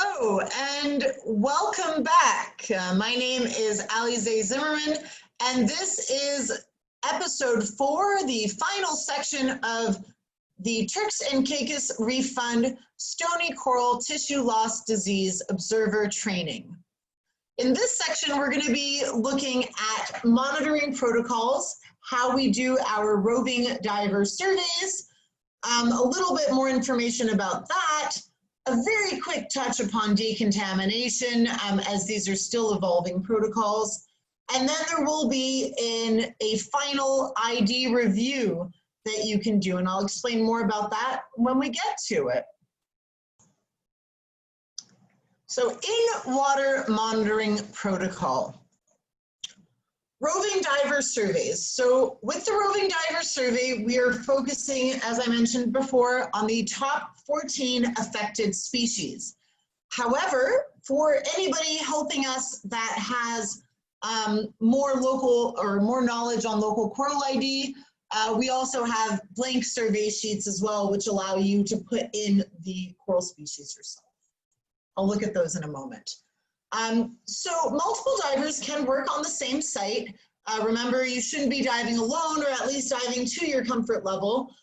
Hello and welcome back. My name is Alizee Zimmermann, and this is episode 4, the final section of the Turks and Caicos Reef Fund Stony Coral Tissue Loss Disease Observer Training. In this section, we're going to be looking at monitoring protocols, how we do our roving diver surveys, a little bit more information about that, a very quick touch upon decontamination, as these are still evolving protocols. And then there will be a final ID review that you can do, and I'll explain more about that when we get to it. So in water monitoring protocol, roving diver surveys. So with the roving diver survey, we are focusing, as I mentioned before, on the top 14 affected species. However, for anybody helping us that has more local or more knowledge on local coral ID, we also have blank survey sheets as well, which allow you to put in the coral species yourself. I'll look at those in a moment. So multiple divers can work on the same site. Remember, you shouldn't be diving alone, or at least diving to your comfort level.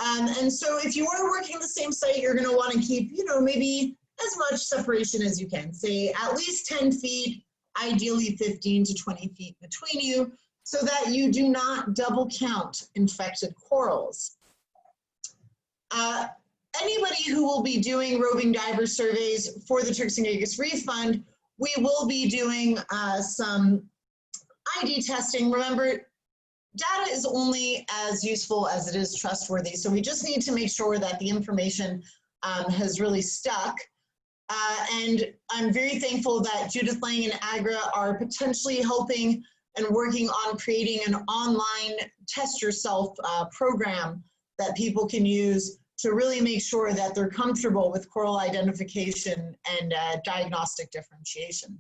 And so if you are working the same site, you're going to want to keep, maybe as much separation as you can. Say at least 10 feet, ideally 15 to 20 feet between you, so that you do not double count infected corals. Anybody who will be doing roving diver surveys for the Turks and Caicos Reef Fund, we will be doing some ID testing. Remember, data is only as useful as it is trustworthy, so we just need to make sure that the information has really stuck. And I'm very thankful that Judith Lang and Agra are potentially helping and working on creating an online test yourself program that people can use to really make sure that they're comfortable with coral identification and diagnostic differentiation.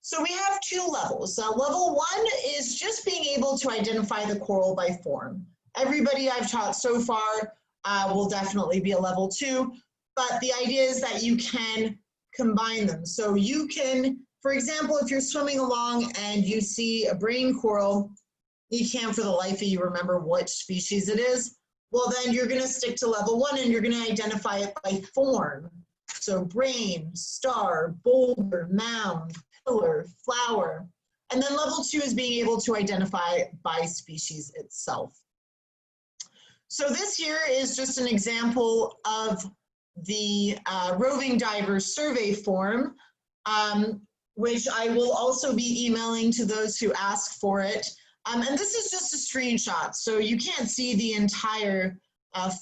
So we have 2 levels. Level 1 is just being able to identify the coral by form. Everybody I've taught so far will definitely be a level 2, but the idea is that you can combine them. So you can, for example, if you're swimming along and you see a brain coral, you can't for the life of you remember which species it is. Well, then you're going to stick to level 1 and you're going to identify it by form. So brain, star, boulder, mound, pillar, flower. And then level 2 is being able to identify by species itself. So this here is just an example of the roving diver survey form, which I will also be emailing to those who ask for it. And this is just a screenshot, so you can't see the entire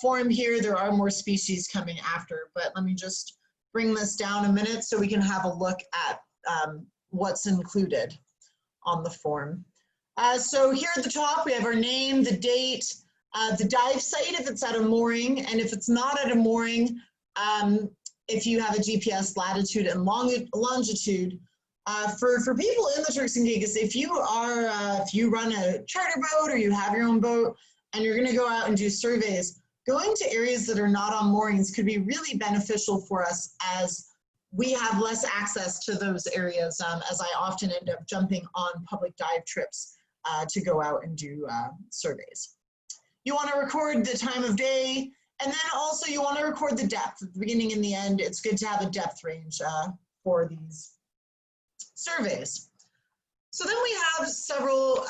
form here. There are more species coming after, but let me just bring this down a minute so we can have a look at what's included on the form. So here at the top, we have our name, the date, the dive site if it's at a mooring, and if it's not at a mooring, if you have a GPS latitude and longitude. For people in the Turks and Caicos, if you run a charter boat or you have your own boat and you're going to go out and do surveys, going to areas that are not on moorings could be really beneficial for us, as we have less access to those areas, as I often end up jumping on public dive trips to go out and do surveys. You want to record the time of day, and then also you want to record the depth at the beginning and the end. It's good to have a depth range for these surveys. So then we have several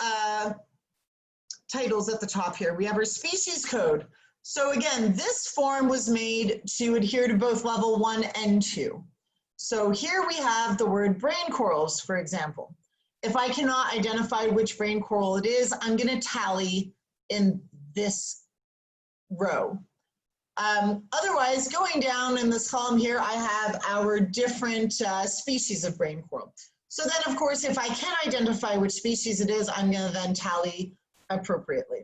titles at the top here. We have our species code. So again, this form was made to adhere to both level 1 and 2. So here we have the word brain corals, for example. If I cannot identify which brain coral it is, I'm going to tally in this row. Otherwise, going down in this column here, I have our different species of brain coral. So then, of course, if I can identify which species it is, I'm going to then tally appropriately.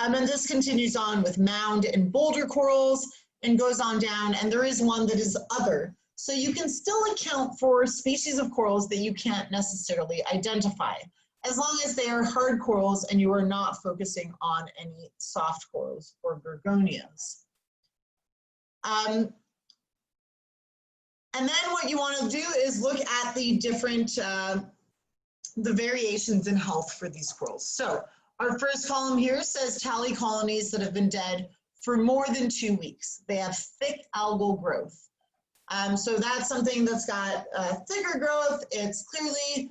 And this continues on with mound and boulder corals and goes on down, and there is one that is other. So you can still account for species of corals that you can't necessarily identify, as long as they are hard corals and you are not focusing on any soft corals or gorgonias. And then what you want to do is look at the different, the variations in health for these corals. So our first column here says tally colonies that have been dead for more than 2 weeks. They have thick algal growth. So that's something that's got thicker growth. It's clearly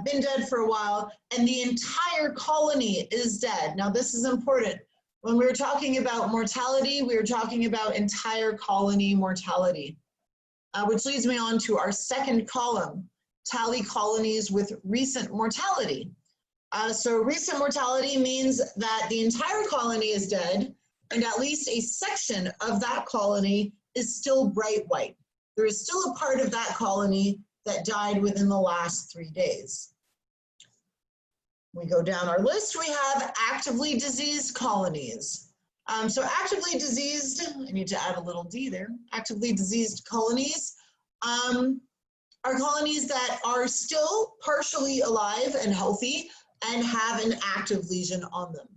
been dead for a while, and the entire colony is dead. Now this is important. When we were talking about mortality, we were talking about entire colony mortality, which leads me on to our second column, tally colonies with recent mortality. So recent mortality means that the entire colony is dead, and at least a section of that colony is still bright white. There is still a part of that colony that died within the last 3 days. We go down our list, we have actively diseased colonies. So actively diseased, I need to add a little D there, actively diseased colonies are colonies that are still partially alive and healthy and have an active lesion on them.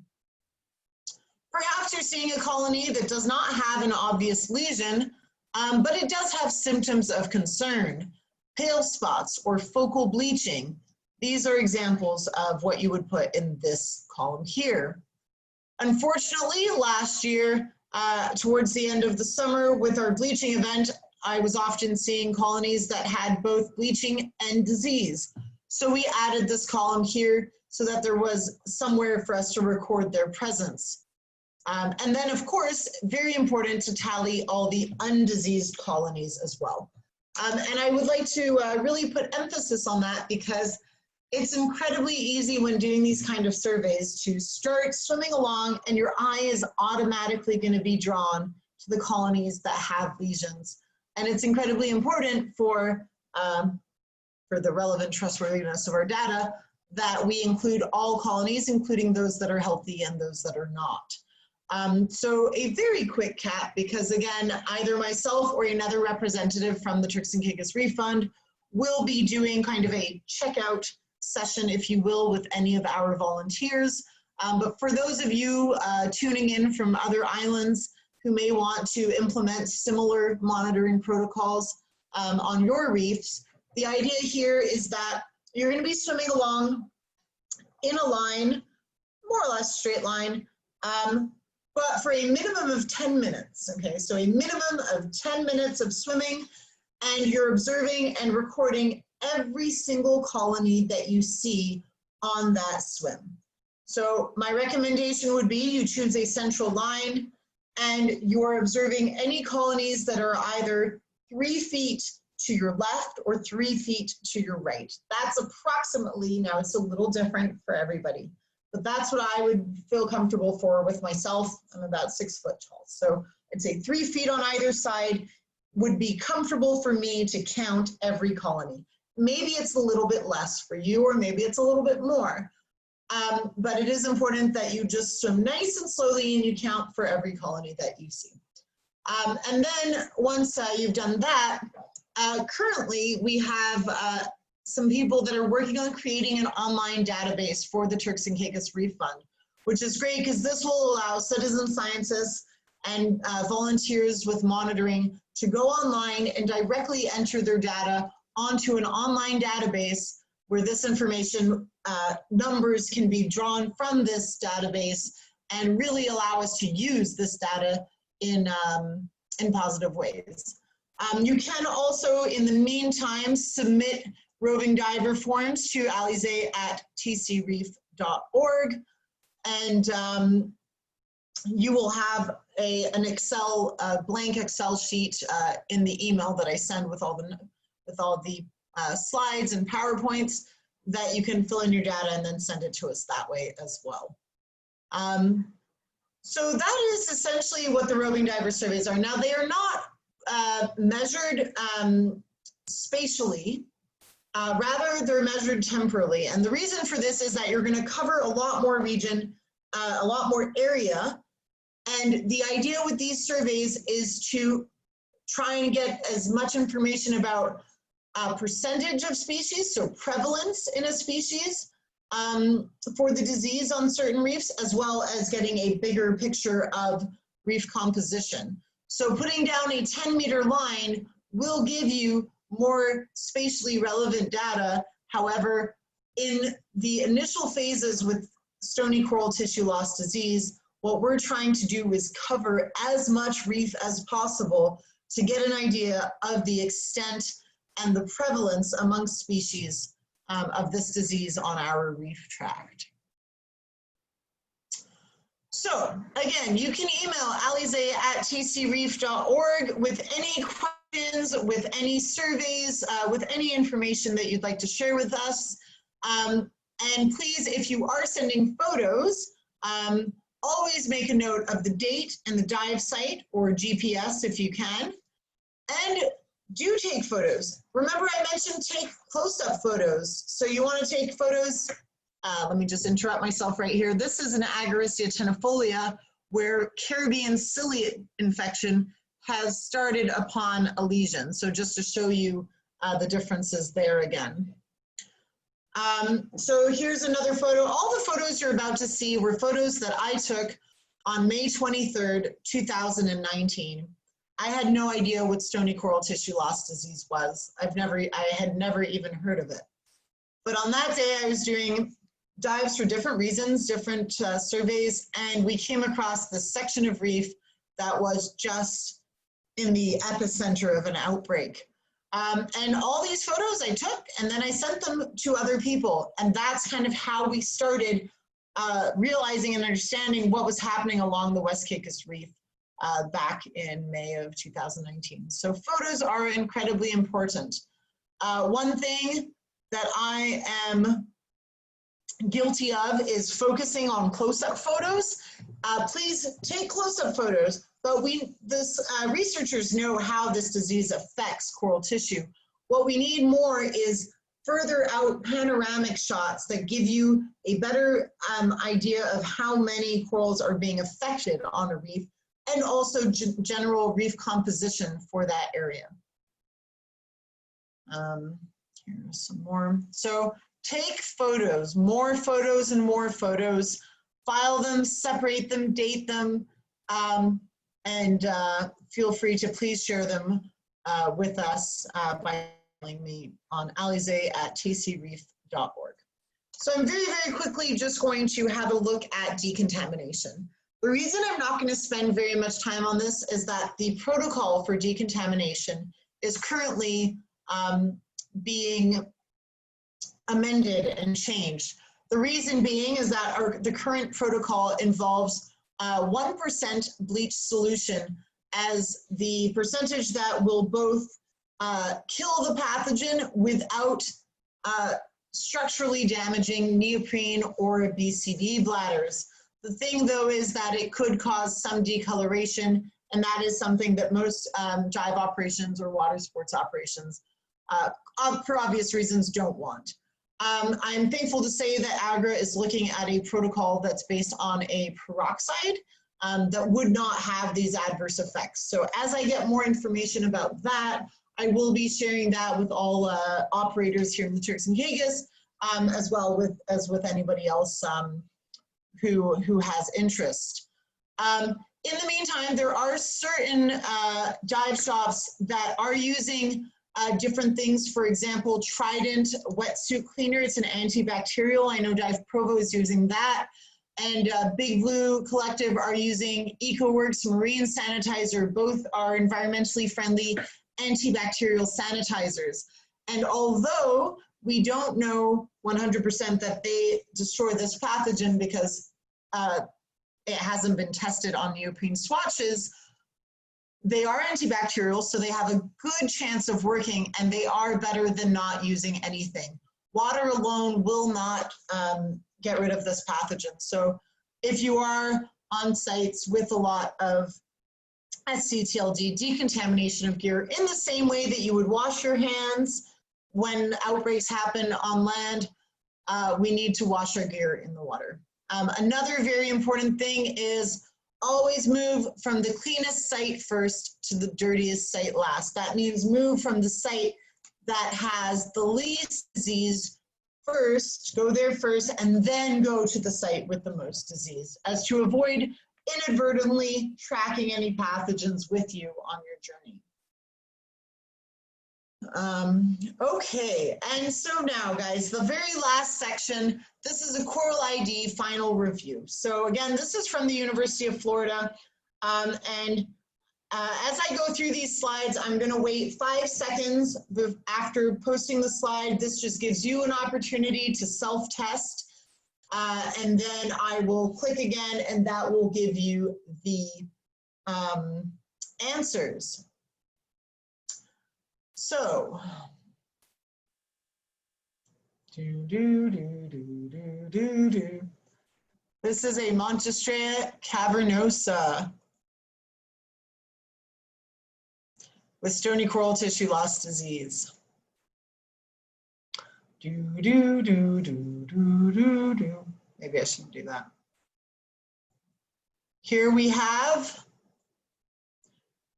Perhaps you're seeing a colony that does not have an obvious lesion, but it does have symptoms of concern, pale spots or focal bleaching. These are examples of what you would put in this column here. Unfortunately, last year, towards the end of the summer with our bleaching event, I was often seeing colonies that had both bleaching and disease. So we added this column here so that there was somewhere for us to record their presence. And then, of course, very important to tally all the undiseased colonies as well. And I would like to really put emphasis on that because it's incredibly easy when doing these kind of surveys to start swimming along and your eye is automatically going to be drawn to the colonies that have lesions. And it's incredibly important for the relevant trustworthiness of our data that we include all colonies, including those that are healthy and those that are not. So a very quick cap, because again, either myself or another representative from the Turks and Caicos Reef Fund will be doing kind of a checkout session, if you will, with any of our volunteers. But for those of you tuning in from other islands who may want to implement similar monitoring protocols on your reefs, the idea here is that you're going to be swimming along in a line, more or less straight line, but for a minimum of 10 minutes, okay? So a minimum of 10 minutes of swimming, and you're observing and recording every single colony that you see on that swim. So my recommendation would be you choose a central line and you're observing any colonies that are either 3 feet to your left or 3 feet to your right. That's approximately, now it's a little different for everybody, but that's what I would feel comfortable for with myself. I'm about 6 foot tall. So I'd say 3 feet on either side would be comfortable for me to count every colony. Maybe it's a little bit less for you, or maybe it's a little bit more. But it is important that you just swim nice and slowly and you count for every colony that you see. And then once you've done that, currently we have some people that are working on creating an online database for the Turks and Caicos Reef Fund, which is great because this will allow citizen scientists and volunteers with monitoring to go online and directly enter their data onto an online database where this information, numbers can be drawn from this database and really allow us to use this data in positive ways. You can also, in the meantime, submit roving diver forms to Alizee at tcreef.org, and you will have an Excel, blank Excel sheet in the email that I send with all the slides and PowerPoints that you can fill in your data and then send it to us that way as well. So that is essentially what the roving diver surveys are. Now, they are not measured spatially, rather they're measured temporally. And the reason for this is that you're going to cover a lot more region, a lot more area. And the idea with these surveys is to try and get as much information about percentage of species, so prevalence in a species for the disease on certain reefs, as well as getting a bigger picture of reef composition. So putting down a 10-meter line will give you more spatially relevant data. However, in the initial phases with stony coral tissue loss disease, what we're trying to do is cover as much reef as possible to get an idea of the extent and the prevalence among species of this disease on our reef tract. So again, you can email alizee@tcreef.org with any questions, with any surveys, with any information that you'd like to share with us. And please, if you are sending photos, always make a note of the date and the dive site, or GPS if you can. And do take photos. Remember I mentioned take close-up photos. So you want to take photos. Let me just interrupt myself right here. This is an Agaricea tenuifolia where Caribbean ciliate infection has started upon a lesion. So just to show you the differences there again. So here's another photo. All the photos you're about to see were photos that I took on May 23rd, 2019. I had no idea what stony coral tissue loss disease was. I had never even heard of it. But on that day, I was doing dives for different reasons, different surveys, and we came across this section of reef that was just in the epicenter of an outbreak. And all these photos I took, and then I sent them to other people. And that's kind of how we started realizing and understanding what was happening along the West Caicos Reef back in May of 2019. So photos are incredibly important. One thing that I am guilty of is focusing on close-up photos. Please take close-up photos, but researchers know how this disease affects coral tissue. What we need more is further out panoramic shots that give you a better idea of how many corals are being affected on a reef, and also general reef composition for that area. Here's some more. So take photos, more photos and more photos, file them, separate them, date them, and feel free to please share them with us by emailing me on alizee@tcreef.org. So I'm very, very quickly just going to have a look at decontamination. The reason I'm not going to spend very much time on this is that the protocol for decontamination is currently being amended and changed. The reason being is that the current protocol involves 1% bleach solution as the percentage that will both kill the pathogen without structurally damaging neoprene or BCD bladders. The thing though is that it could cause some decoloration, and that is something that most dive operations or water sports operations, for obvious reasons, don't want. I'm thankful to say that AGRA is looking at a protocol that's based on a peroxide that would not have these adverse effects. So as I get more information about that, I will be sharing that with all operators here in the Turks and Caicos, as well as with anybody else who has interest. In the meantime, there are certain dive shops that are using different things. For example, Trident wetsuit cleaner, it's an antibacterial. I know Dive Provo is using that. And Big Blue Collective are using EcoWorks marine sanitizer. Both are environmentally friendly antibacterial sanitizers. And although we don't know 100% that they destroy this pathogen because it hasn't been tested on neoprene swatches, they are antibacterial, so they have a good chance of working, and they are better than not using anything. Water alone will not get rid of this pathogen. So if you are on sites with a lot of SCTLD, decontamination of gear, in the same way that you would wash your hands when outbreaks happen on land, we need to wash our gear in the water. Another very important thing is always move from the cleanest site first to the dirtiest site last. That means move from the site that has the least disease first, go there first, and then go to the site with the most disease, as to avoid inadvertently tracking any pathogens with you on your journey. Okay, and so now guys, the very last section, this is a Coral ID final review. So again, this is from the University of Florida. And as I go through these slides, I'm going to wait 5 seconds after posting the slide. This just gives you an opportunity to self-test. And then I will click again, and that will give you the answers. So, this is a Montestrea cavernosa with stony coral tissue loss disease. Maybe I shouldn't do that. Here we have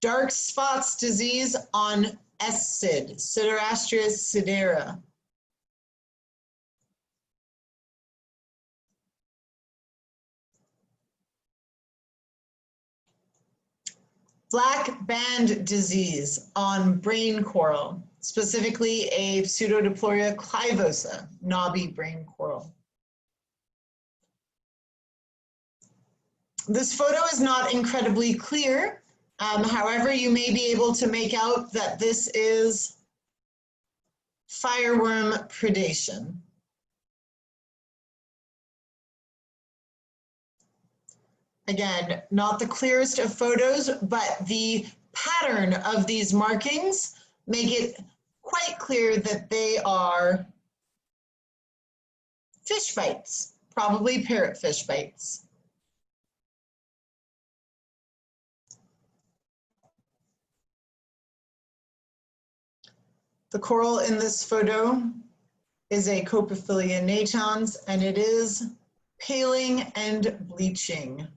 dark spots disease on SCID, Siderastria sidera. Black band disease on brain coral, specifically a Pseudodiploria clivosa, knobby brain coral. This photo is not incredibly clear. However, you may be able to make out that this is fireworm predation. Again, not the clearest of photos, but the pattern of these markings make it quite clear that they are fish bites, probably parrotfish bites. The coral in this photo is a Copophilia natans, and it is paling and bleaching.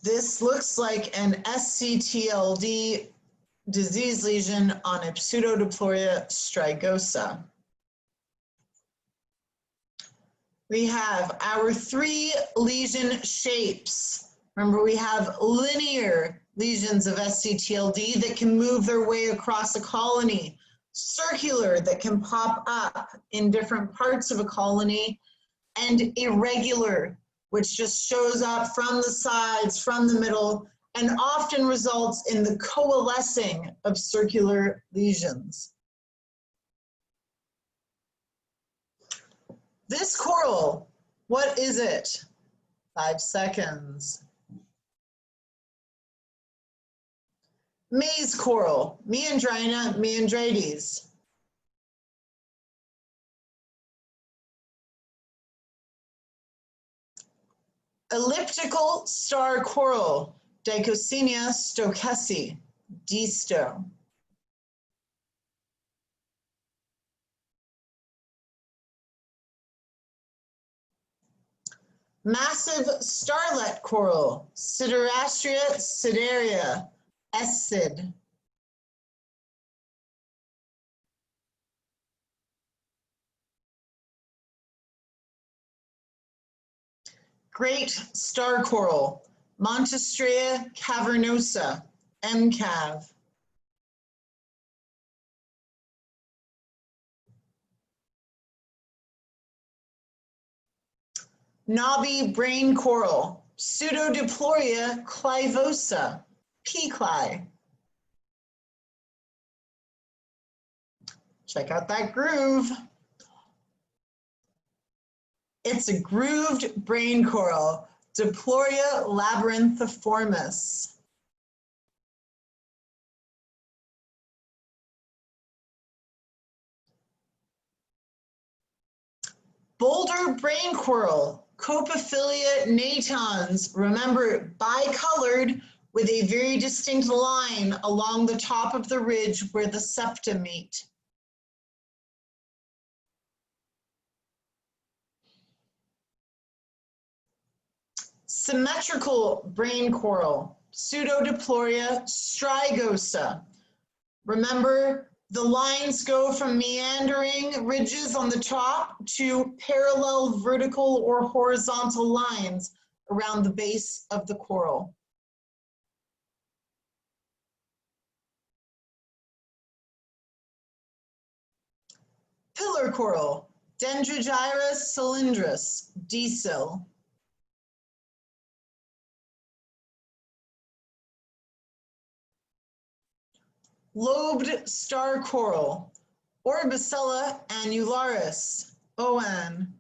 This looks like an SCTLD disease lesion on a Pseudodiploria strigosa. We have our 3 lesion shapes. Remember, we have linear lesions of SCTLD that can move their way across a colony, circular that can pop up in different parts of a colony, and irregular, which just shows up from the sides, from the middle, and often results in the coalescing of circular lesions. This coral, what is it? 5 seconds. Maze coral, Meandrina meandrites. Elliptical star coral, Dichocenia stokesi, Disto. Massive starlet coral, Siderastria siderea, SCID. Great star coral, Montestrea cavernosa, MCAV. Knobby brain coral, Pseudodiploria clivosa, P-cli. Check out that groove. It's a grooved brain coral, Diploria labyrinthiformis. Boulder brain coral, Copophilia natans. Remember, bicolored with a very distinct line along the top of the ridge where the septa meet. Symmetrical brain coral, Pseudodiploria strigosa. Remember, The lines go from meandering ridges on the top to parallel vertical or horizontal lines around the base of the coral. Pillar coral, Dendrogyrus cylindrus, D-cyl. Lobed star coral, Orbicella annularis, ON.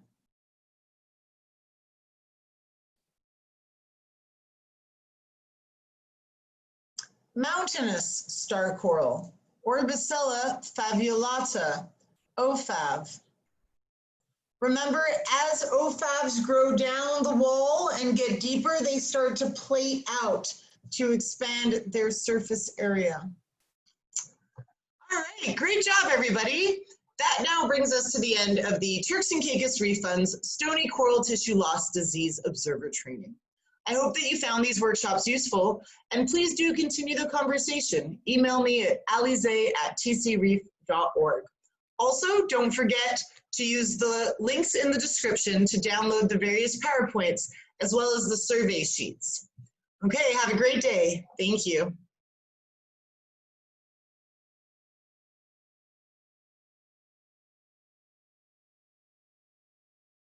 Mountainous star coral, Orbicella favulata, OFAV. Remember, as OFAVs grow down the wall and get deeper, they start to plate out to expand their surface area. All right, great job, everybody. That now brings us to the end of the Turks and Caicos Reef Fund's Stony Coral Tissue Loss Disease Observer Training. I hope that you found these workshops useful, and please do continue the conversation. Email me at alizee@tcreef.org. Also, don't forget to use the links in the description to download the various PowerPoints, as well as the survey sheets. Okay, have a great day. Thank you.